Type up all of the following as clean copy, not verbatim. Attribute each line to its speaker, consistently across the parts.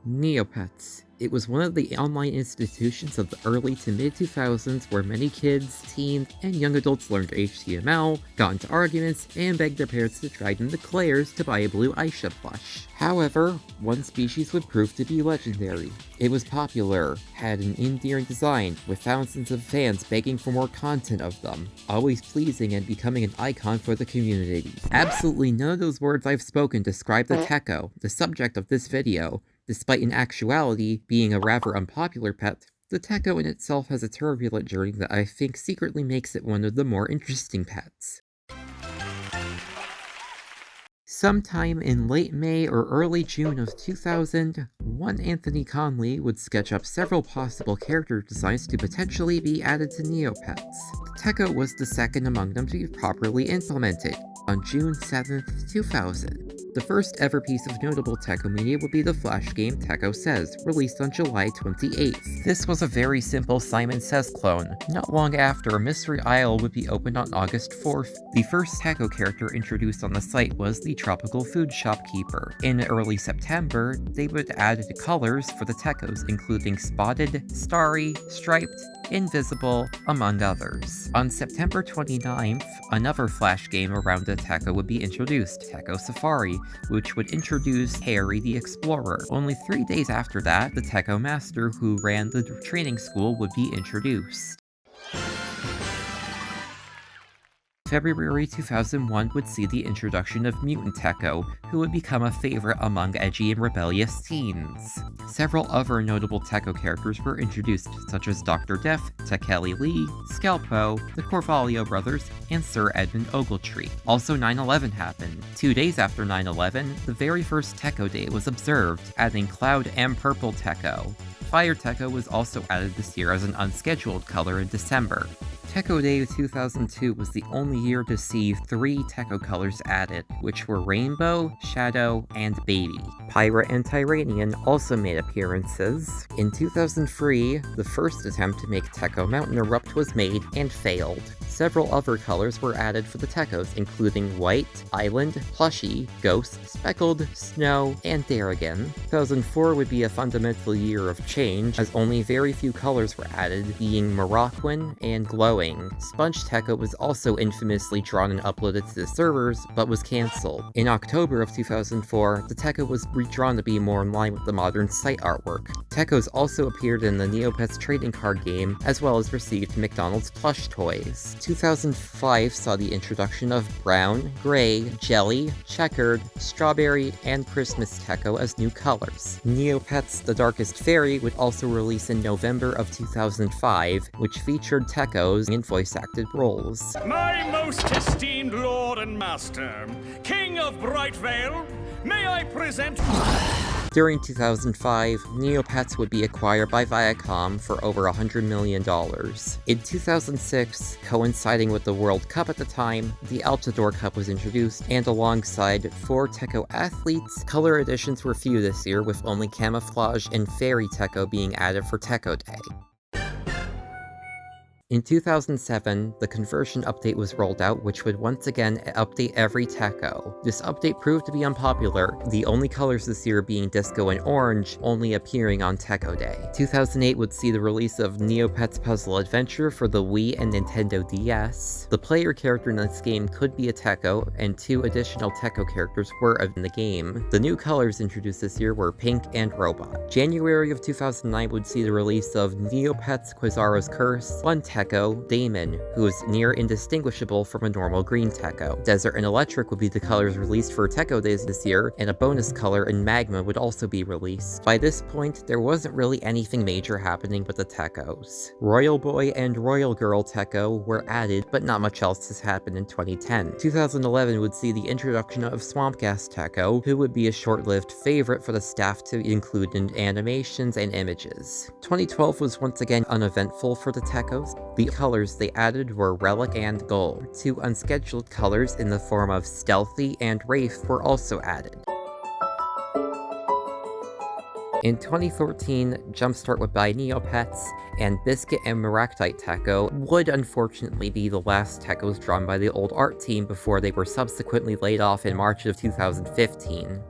Speaker 1: Neopets. It was one of the online institutions of the early to mid-2000s where many kids, teens, and young adults learned HTML, got into arguments, and begged their parents to drag them to Claire's to buy a blue Aisha plush. However, one species would prove to be legendary. It was popular, had an endearing design, with thousands of fans begging for more content of them, always pleasing and becoming an icon for the community. Absolutely none of those words I've spoken describe the Techo, the subject of this video. Despite in actuality being a rather unpopular pet, the Techo in itself has a turbulent journey that I think secretly makes it one of the more interesting pets. Sometime in late May or early June of 2000, one Anthony Conley would sketch up several possible character designs to potentially be added to Neopets. Techo was the second among them to be properly implemented, on June 7th, 2000. The first ever piece of notable Techo media would be the flash game Techo Says, released on July 28th. This was a very simple Simon Says clone. Not long after, a Mystery Isle would be opened on August 4th. The first Techo character introduced on the site was the Tropical Food Shopkeeper. In early September, they would add colors for the Techos, including Spotted, Starry, Striped, Invisible, among others. On September 29th, another flash game around the Techo would be introduced, Techo Safari, which would introduce Harry the Explorer. Only 3 days after that, the Techo Master who ran the training school would be introduced. February 2001 would see the introduction of Mutant Techo, who would become a favorite among edgy and rebellious teens. Several other notable Techo characters were introduced, such as Dr. Death, Tekeli Lee, Scalpo, the Corvalio brothers, and Sir Edmund Ogletree. Also 9/11 happened. 2 days after 9/11, the very first Techo Day was observed, adding Cloud and Purple Techo. Fire Techo was also added this year as an unscheduled color in December. Techo Day 2002 was the only year to see 3 Techo colors added, which were Rainbow, Shadow, and Baby. Pirate and Tyranian also made appearances. In 2003, the first attempt to make Techo Mountain erupt was made and failed. Several other colors were added for the Techos, including White, Island, Plushy, Ghost, Speckled, Snow, and Darrigan. 2004 would be a fundamental year of change, as only very few colors were added, being Moroccan and Glowing. Sponge Techo was also infamously drawn and uploaded to the servers, but was cancelled. In October of 2004, the Techo was redrawn to be more in line with the modern site artwork. Techos also appeared in the Neopets trading card game, as well as received McDonald's plush toys. 2005 saw the introduction of Brown, Gray, Jelly, Checkered, Strawberry, and Christmas Techo as new colors. Neopets The Darkest Fairy would also release in November of 2005, which featured Techos in voice-acted roles.
Speaker 2: My most esteemed lord and master, King of Brightvale, may I present...
Speaker 1: During 2005, Neopets would be acquired by Viacom for over $100 million. In 2006, coinciding with the World Cup at the time, the Altador Cup was introduced, and alongside 4 Techo athletes, color additions were few this year, with only Camouflage and Fairy Techo being added for Techo Day. In 2007, the conversion update was rolled out, which would once again update every Techo. This update proved to be unpopular, the only colors this year being Disco and Orange, only appearing on Techo Day. 2008 would see the release of Neopets Puzzle Adventure for the Wii and Nintendo DS. The player character in this game could be a Techo, and 2 additional Techo characters were in the game. The new colors introduced this year were Pink and Robot. January of 2009 would see the release of Neopets Quasara's Curse, one Techo, Damon, who is near indistinguishable from a normal green Techo. Desert and Electric would be the colors released for Techo Days this year, and a bonus color in Magma would also be released. By this point, there wasn't really anything major happening with the Techos. Royal Boy and Royal Girl Techo were added, but not much else has happened in 2010. 2011 would see the introduction of Swamp Gas Techo, who would be a short-lived favorite for the staff to include in animations and images. 2012 was once again uneventful for the Techos. The colors they added were Relic and Gold. 2 unscheduled colors in the form of Stealthy and Wraith were also added. In 2014, JumpStart would buy Neopets, and Biscuit and Maractite Techo would unfortunately be the last Techos drawn by the old art team before they were subsequently laid off in March of 2015.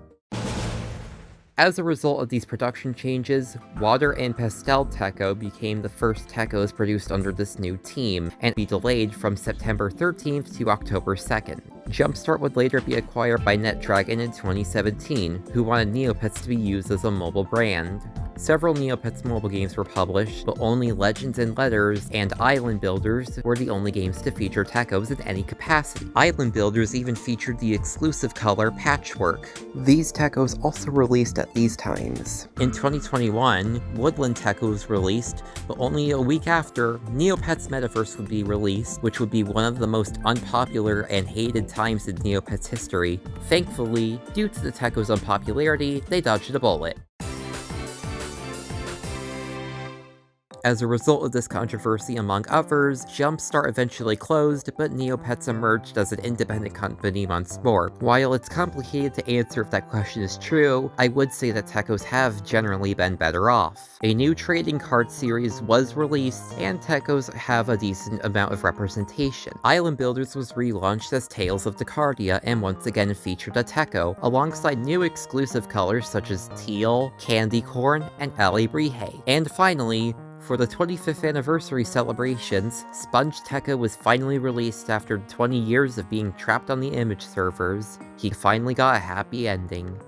Speaker 1: As a result of these production changes, Water and Pastel Techo became the first Techos produced under this new team, and be delayed from September 13th to October 2nd. JumpStart would later be acquired by NetDragon in 2017, who wanted Neopets to be used as a mobile brand. Several Neopets mobile games were published, but only Legends and Letters and Island Builders were the only games to feature Techos in any capacity. Island Builders even featured the exclusive color Patchwork. These Techos also released at these times. In 2021, Woodland Techo was released, but only a week after, Neopets Metaverse would be released, which would be one of the most unpopular and hated times in Neopets history. Thankfully, due to the Techos' unpopularity, they dodged a bullet. As a result of this controversy among others, JumpStart eventually closed, but Neopets emerged as an independent company once more. While it's complicated to answer if that question is true, I would say that Techos have generally been better off. A new trading card series was released, and Techos have a decent amount of representation. Island Builders was relaunched as Tales of Decardia and once again featured a Techo, alongside new exclusive colors such as Teal, Candy Corn, and Ale Brihe. And finally, for the 25th anniversary celebrations, Sponge Techo was finally released after 20 years of being trapped on the image servers. He finally got a happy ending.